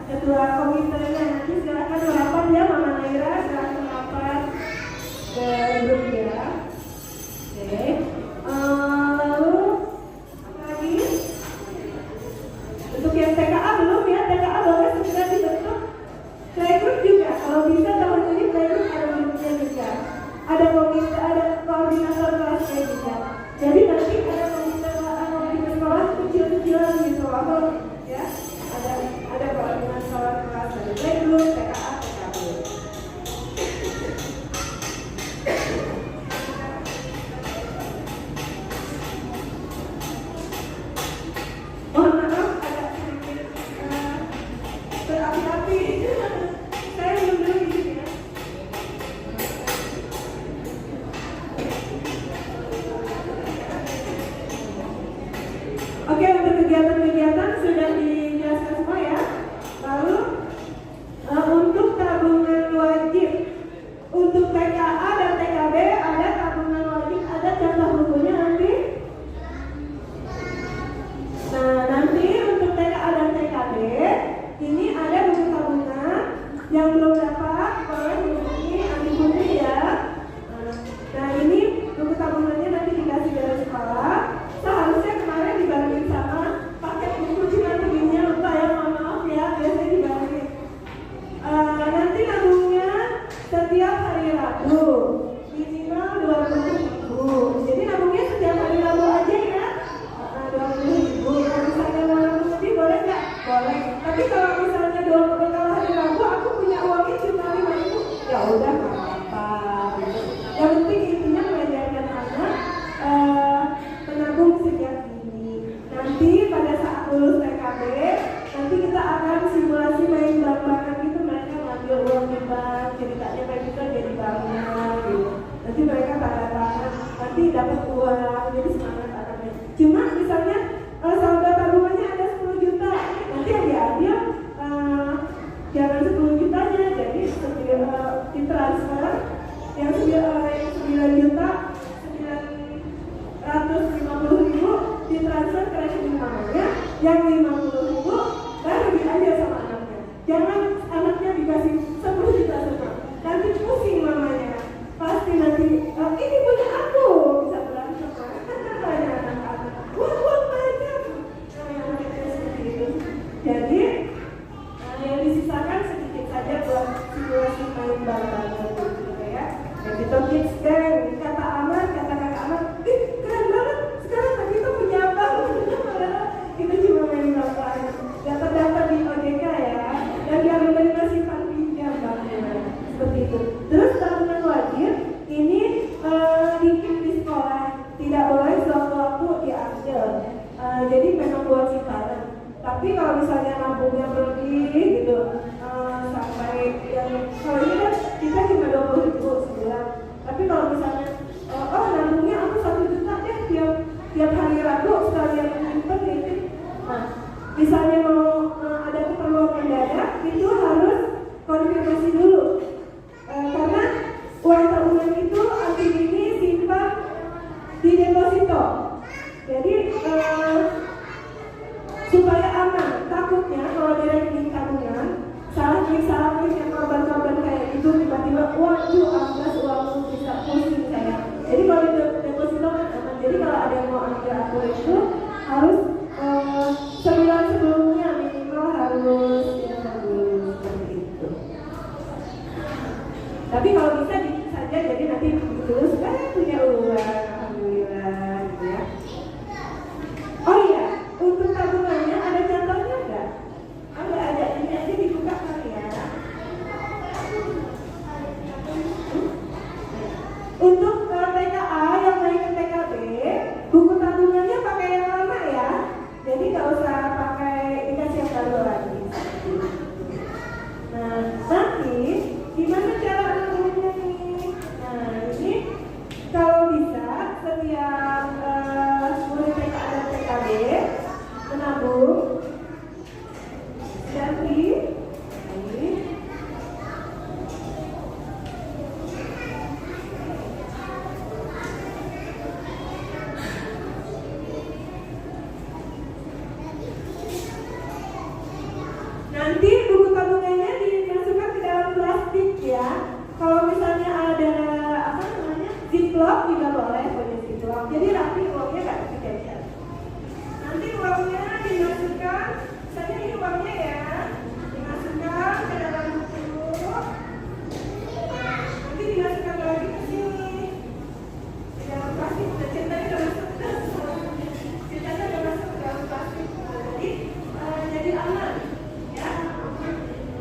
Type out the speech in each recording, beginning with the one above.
ketua komitenya. Nanti silakan merapat ya Mama Naira, silakan merapat ke grup ya. Oke. Lalu apa lagi? Untuk yang TKA belum ya, TKA boleh segera dibentuk. Playgroup juga, kalau bisa tahun ini playgroup ada grupnya juga. Ada komite, ada koordinator kelasnya juga. Jadi nanti ada komite sekolah kecil-kecilan gitu, atau ya ada koordinator kelas dari playgroup, TKA, TKB. Mohon maaf agak sedikit berapi-api. Saya mundur di sini ya. Oke, untuk kegiatan-kegiatan sudah dijelaskan semua ya. Lalu untuk tabungan wajib untuk TKA dan TKB ada tabungan wajib, ada contoh bukunya nanti. Nah, nanti untuk TKA dan TKB ini ada buku tabungan. Yang belum dapat boleh hubungi Andi Putri ya. Nah, ini buku tabungannya nanti dikasih dari sekolah. Seharusnya kemarin dibarengin sama paket buku, cuma tingginya lupa ya, mohon maaf ya, biasanya dibarengin. Nanti nabungnya setiap hari Rabu minimal 20.000. Jadi nabungnya setiap hari Rabu aja ya. 20.000. Kalau misalnya mau nabung lebih boleh nggak? Boleh. Tapi kalau misalnya kalau hari Rabu aku punya uangnya cuma 5.000, ya udah nggak apa-apa. Yang penting intinya mengajarkan anak menabung sejak dini. Nanti pada saat lulus TKB, nanti kita akan simulasi main bank-bankan gitu, mereka ngambil uang di bank, ceritanya kayak gitu jadi banknya gitu. Nanti mereka tanda tangan, nanti dapat uang, jadi semangat anaknya. Cuma misalnya saldo tabungannya ada 10 juta, nanti yang diambil jangan 10 jutanya, jadi ditransfer yang 9 juta 950.000 ditransfer ke rekening mamanya, yang 50.000 baru diambil sama anaknya. Jangan anaknya dikasih 10 juta semua, nanti pusing mamanya. Pasti nanti ini punya aku, bisa berantem banyak anak-anak. Uang banyak. Anaknya seperti itu. Jadi yang disisakan sedikit saja buat simulasi main bank-bankan gitu ya. Jadi kids bank, kata Aman, kata kakak Aman, keren banget. Sekarang kita punya bank. Kita cuma main bank, gak terdaftar di OJK ya. Dan yang menerima simpan pinjam banknya seperti itu. Terus tabungan wajib ini dikit di sekolah, tidak boleh sewaktu-waktu diambil. Jadi memang buat simpanan. Tapi kalau misalnya nabungnya berlebih gitu, sampai yang kalau ini kan kita cuma 20.000 sebulan. Tapi kalau misalnya nabungnya aku 1 juta deh tiap hari Rabu sekalian nyimpen gitu. Nah, misalnya mau ada keperluan mendadak, itu harus konfirmasi dulu. Karena uang tabungan itu arti ini simpan di deposito. Jadi supaya aman, takutnya kalau di rekening tabungan salah klik yang korban-korban kayak itu tiba-tiba waduh amblas uangmu bisa pusing saya. Jadi kalau di deposito kan aman. Jadi kalau ada yang mau ambil aku itu harus sebulan sebelumnya minimal harus seperti itu. Tapi kalau bisa dikit saja, jadi nanti terus punya uang, alhamdulillah gitu ya. Oh iya, untuk tabungannya ada contohnya enggak? Ada, ini aja dibuka kali ya. Untuk TKA yang naik ke TKB, buku tabungannya pakai yang lama ya. Jadi nggak usah pakai dikasih yang baru lagi. Nah, nanti gimana cara menabungnya nih? Nah, ini kalau bisa setiap murid TKA dan TKB menabung dari nanti buku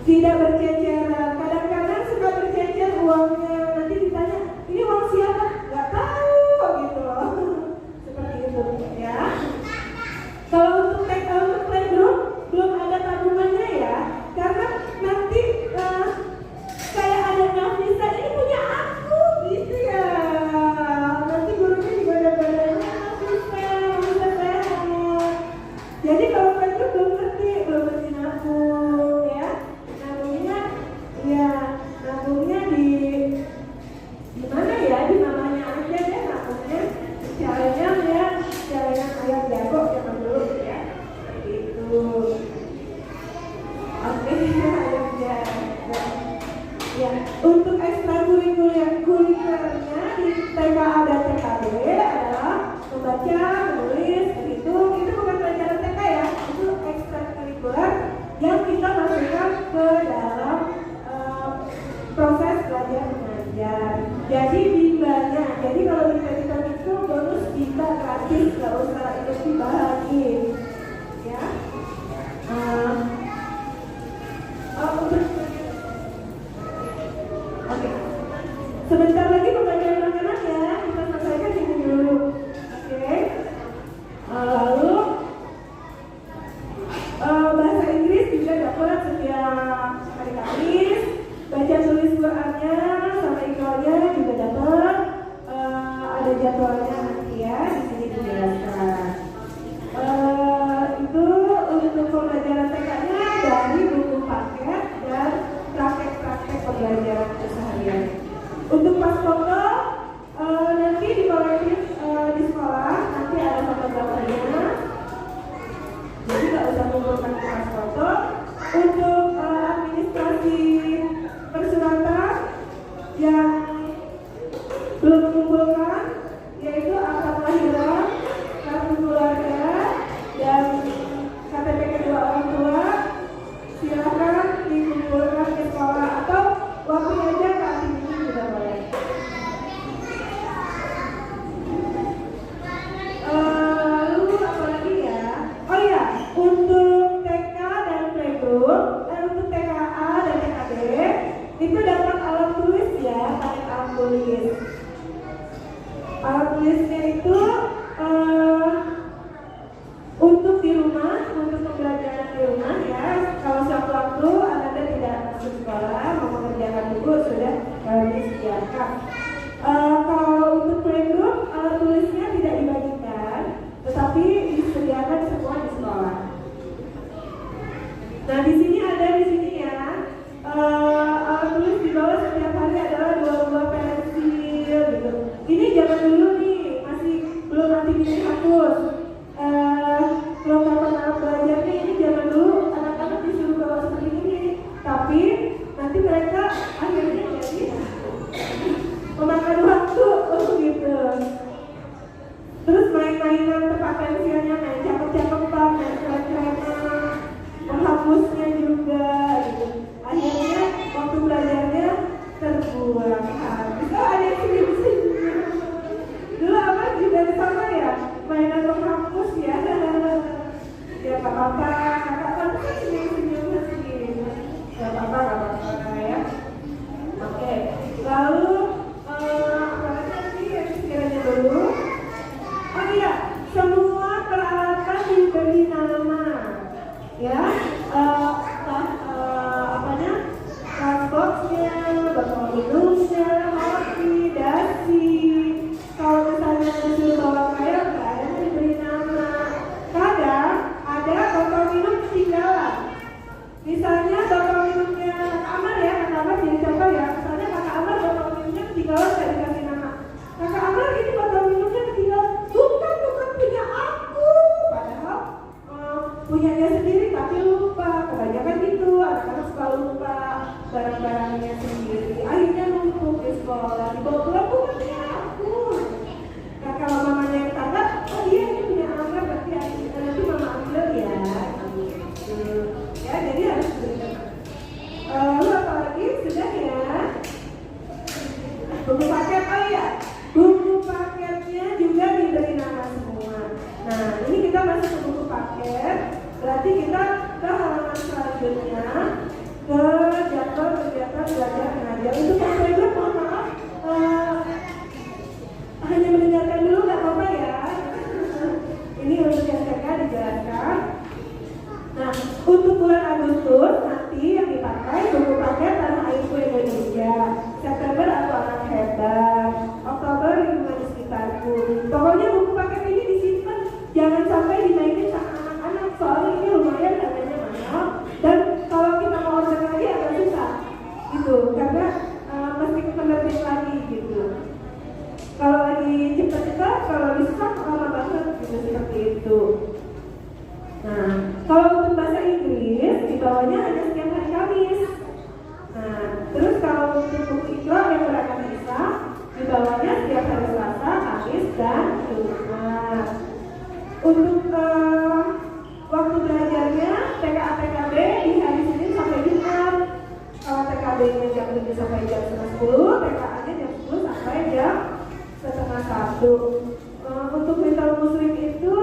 tidak berceceran. Kadang-kadang suka bercecer uangnya, nanti ditanya ini uang siapa? Nggak tahu gitu loh. Seperti itu ya. Kalau untuk playgroup belum ada tabungannya ya, karena nanti kayak ada Nafisa ini punya aku gitu ya. Nanti gurunya juga ada badannya Nafisa sehat. Jadi kalau playgroup belum ngerti nabung ya. Nabungnya di mana ya? Di mamanya aja deh nabungnya. Caranya ayam jago zaman dulu ya. Seperti itu. Oke, ayam jago. Ya, untuk ekstrakurikulernya di TKA dan TKB adalah membaca, menulis, berhitung. Itu bukan pelajaran TK ya, itu ekstrakurikuler yang kita masukkan ke dalam proses belajar mengajar. Jadi bimbanya, jadi kalau kita itu bonus bimba gratis, nggak usah ikut bimba lagi, ya. Oke. Sebentar lagi pembelajaran makanan ya, kita selesaikan ini dulu. Oke. Lalu bahasa Inggris juga dapat setiap hari Kamis. Baca tulis Qurannya sama ikrarnya juga dapat. Ada jadwalnya nanti ya, di sini dijelaskan. Itu untuk pembelajaran TK-nya dari buku paket dan praktek-praktek pembelajaran keseharian. Untuk pas foto nanti dikolektif di sekolah, nanti ada fotografernya. Jadi nggak usah mengumpulkan pas foto. Untuk administrasi persuratan yang belum mengumpulkan, yaitu akta kelahiran, kartu keluarga, dan KTP kedua orang tua, silakan dikumpulkan ke sekolah atau waktu aja ke aktivitas juga boleh. Lalu apa lagi ya? Oh ya, untuk TK dan playgroup, untuk TKA dan TKB itu dapat alat tulis ya, pakai alat tulis. Alat tulisnya itu untuk di rumah, untuk pembelajaran di rumah ya. Kalau sewaktu Anda tidak masuk sekolah, mau mengerjakan buku sudah disediakan. Kalau untuk playgroup, alat tulisnya tidak dibagikan, tetapi disediakan semua di sekolah. Nah di sini ya. Alat tulis di bawah setiap hari adalah 2 buah pensil gitu. Ini zaman dulu nih, masih belum aktivitas hapus. Kelengkapan alat belajarnya ini zaman dulu anak-anak disuruh bawa seperti ini. Tapi nanti mereka akhirnya jadi memakan waktu gitu. Terus main-mainan tempat pensilnya, main cakep-cakepan, main keren-kerenan, menghapusnya juga gitu. Akhirnya waktu belajarnya terbuang habis. Oh ada yang senyum-senyum. Dulu apa juga sama ya, mainan menghapus ya. Ya gak apa-apa, kakak kan senyum-senyum segini. Gak apa-apa ya. Oke, lalu apa lagi yang sekiranya dulu? Oh iya, semua peralatan diberi nama ya. Boxnya, botol minumnya, kopi, dasi. Kalau misalnya disuruh bawa kayak nggak ada yang diberi nama. Kadang ada botol minum ketinggalan. Misalnya botol minumnya Kakak Amar ya, Kakak Amar jadi contoh ya. Misalnya Kakak Amar botol minumnya ketinggalan nggak dikasih nama. Kakak Amar ini botol minumnya ketinggalan. Bukan punya aku. Padahal punya dia sendiri tapi lupa. Kebanyakan gitu, anak-anak suka lupa barang-barangnya sendiri. Akhirnya numpuk di sekolah, dibawa pulang bukan punya aku. Nah kalau mamanya yang tangkap, oh iya ini punya Amar, berarti nanti mama ambil ya. Ya jadi harus berikan. Lalu apa lagi? Sudah ya. Buku paket, oh iya, buku paketnya juga diberi nama semua. Nah ini kita masuk ke buku paket, berarti kita ke halaman selanjutnya ke kalau untuk bahasa Inggris di bawahnya hanya setiap hari Kamis. Nah, terus kalau untuk buku Iqra yang beragam Islam di bawahnya setiap hari Selasa, Kamis, dan Jumat. Untuk waktu belajarnya TKA TKB di hari Senin sampai Jumat. Kalau TKB-nya jam 7 sampai jam 10, TKA-nya jam 10 sampai jam setengah 1. Untuk Little Muslim itu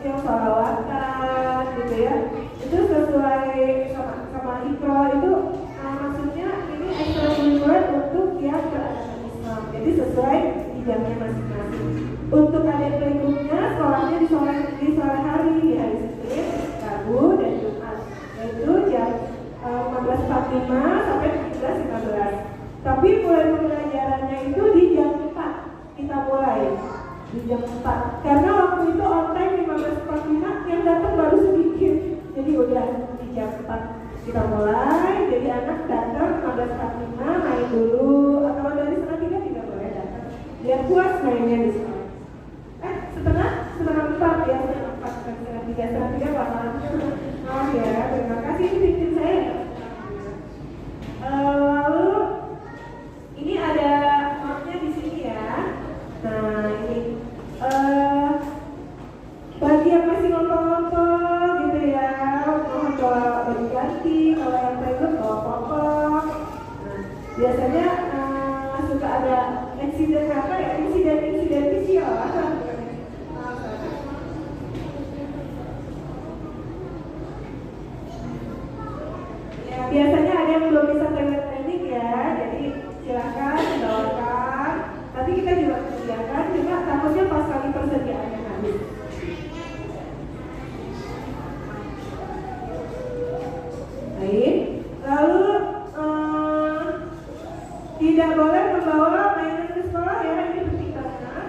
yang sholawatan gitu ya, itu sesuai sama Iqra itu maksudnya ini ekstrakurikuler untuk yang beragama Islam, jadi sesuai di jamnya masing-masing. Untuk adik berikutnya sekolahnya di sore hari, di hari Senin, Rabu, dan Jumat, yaitu jam 15.45 sampai 17.15. Tapi mulai pembelajarannya itu di jam 4 kita mulai. Di jam 4 karena waktu itu on time 15.45 yang datang baru sedikit, jadi udah di jam 4 kita mulai. Jadi anak datang 15.45 main dulu, atau dari setengah 3 juga boleh datang biar puas mainnya di sekolah. setengah 4 ya, setengah 3 bakalan maaf ya, terima kasih ini bikin saya. Lalu ini ada mapnya di sini ya. Nah ini bagi yang masih ngompol-ngompol gitu ya, mohon bawa baju ganti, kalau yang private bawa popok. Nah, biasanya suka ada insiden apa ya, insiden kecil lah. Ya, biasanya ada yang belum bisa training ya, jadi silakan dibawakan. Tapi kita juga menyediakan, cuma takutnya pas kali persediaannya habis. Baik, lalu tidak boleh membawa mainan ke sekolah ya, ini penting banget.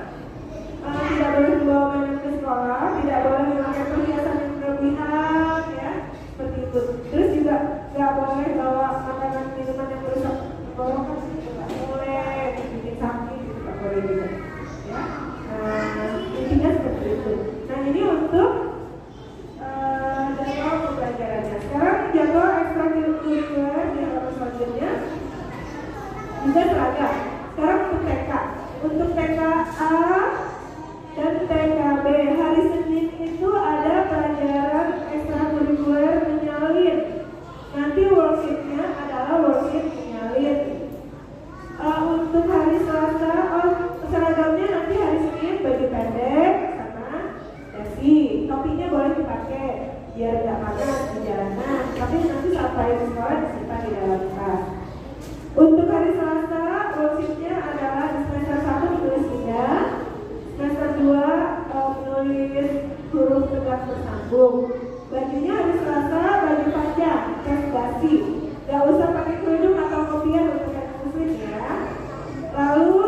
Tidak boleh membawa mainan ke sekolah, tidak boleh memakai perhiasan yang berlebihan ya, seperti itu. Terus juga nggak boleh bawa makanan minuman yang merusak tenggorokan, nggak boleh, bikin sakit, nggak boleh juga ya. Intinya seperti itu. Nah ini untuk jadwal pembelajarannya. Sekarang jadwal ekstrakurikuler di halaman selanjutnya juga seragam. Sekarang untuk TK, untuk TKA dan TKB hari Senin itu ada pelajaran ekstrakurikuler menyalin. Nanti worksheetnya adalah worksheet menyalin. Untuk hari Selasa, seragamnya nanti hari Senin baju pendek sama dasi. Topinya boleh dipakai biar nggak panas di jalanan. Tapi nanti sampai di sekolah disimpan di dalam tas. Untuk hari Selasa, worksheetnya adalah di semester 1 menulis indah, semester 2 menulis huruf tegak bersambung. Bajunya hari Selasa baju panjang, jas dasi. Gak usah pakai kerudung atau kopiah untuk yang muslim ya. Lalu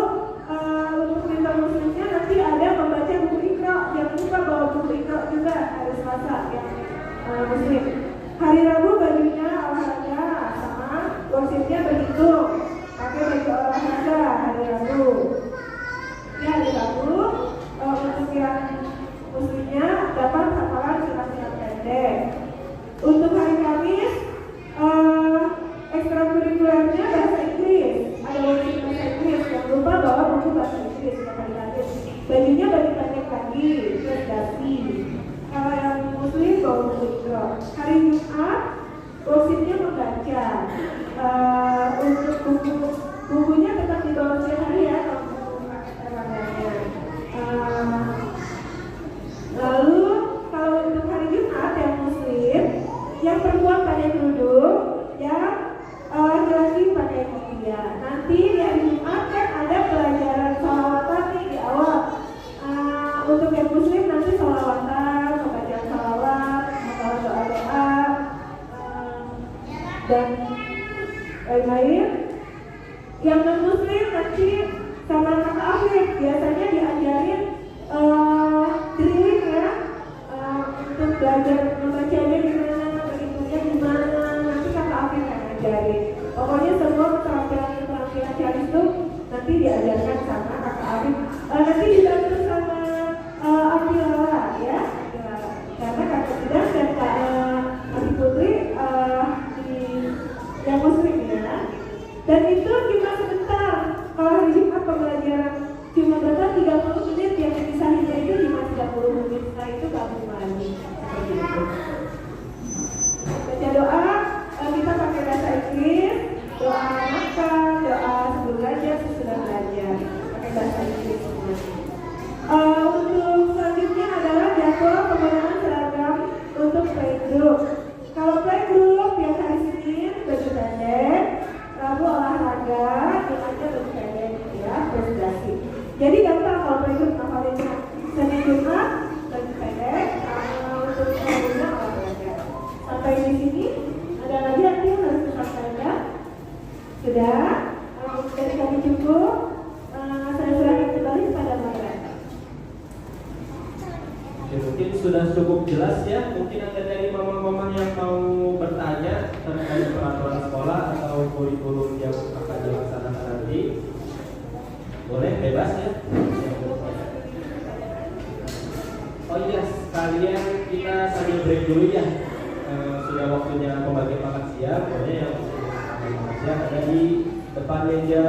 untuk minta muslimnya nanti ada membaca buku Iqra. Jangan lupa bawa buku Iqra juga hari Selasa yang muslim. Hari Rabu bajunya olahraga sama worksheetnya begitu. Pakai baju olahraga hari Rabu. Ya hari Rabu untuk yang muslimnya dapat hafalan surat-surat pendek. Untuk hari Kamis ekstrakurikulernya bahasa Inggris. Ada worksheet bahasa Inggris. Jangan lupa bawa buku bahasa Inggris setiap hari Kamis. Bajunya baju pendek lagi, terus dasi. Kalau yang muslim bawa buku Iqra. Hari Jumat worksheetnya membaca. Untuk bukunya tetap dibawa setiap hari ya kalau buku olahraga. Lalu kalau untuk hari Jumat yang muslim, yang perempuan pakai kerudung, yang laki-laki pakai kopiah. Nanti di hari Jumat kan ada pelajaran sholawatan nih di awal. Untuk yang muslim nanti sholawatan, pembacaan sholawat, masalah doa-doa dan lain-lain. Yang non muslim nanti sama anak akhir biasanya diajarin drilling ya, untuk belajar membacanya gimana, berhitungnya gimana, nanti kakak Afif yang ngajarin. Pokoknya semua keterampilan syarif itu nanti diajarkan sama kakak Afif. Nanti dibantu sama Afilala ya, karena kakak Sidang dan duduk. Kalau playgroup yang hari Senin baju pendek, Rabu olahraga, Jumatnya baju pendek ya, presentasi. Jadi gampang kalau playgroup hafalinnya. Senin Jumat baju pendek, untuk Rabunya olahraga. Sampai di sini ada lagi yang harus disampaikan? Sudah? Dari kami cukup. Saya serahkan kembali kepada moderator. Mungkin sudah cukup jelas ya. Mungkin ada dari mama-mama yang mau bertanya terkait peraturan sekolah atau kurikulum yang akan dilaksanakan nanti. Boleh, bebas ya. Oh iya, sekalian kita sambil break dulu ya. Sudah waktunya pembagian makan siang. Pokoknya yang makan siang ada di depan meja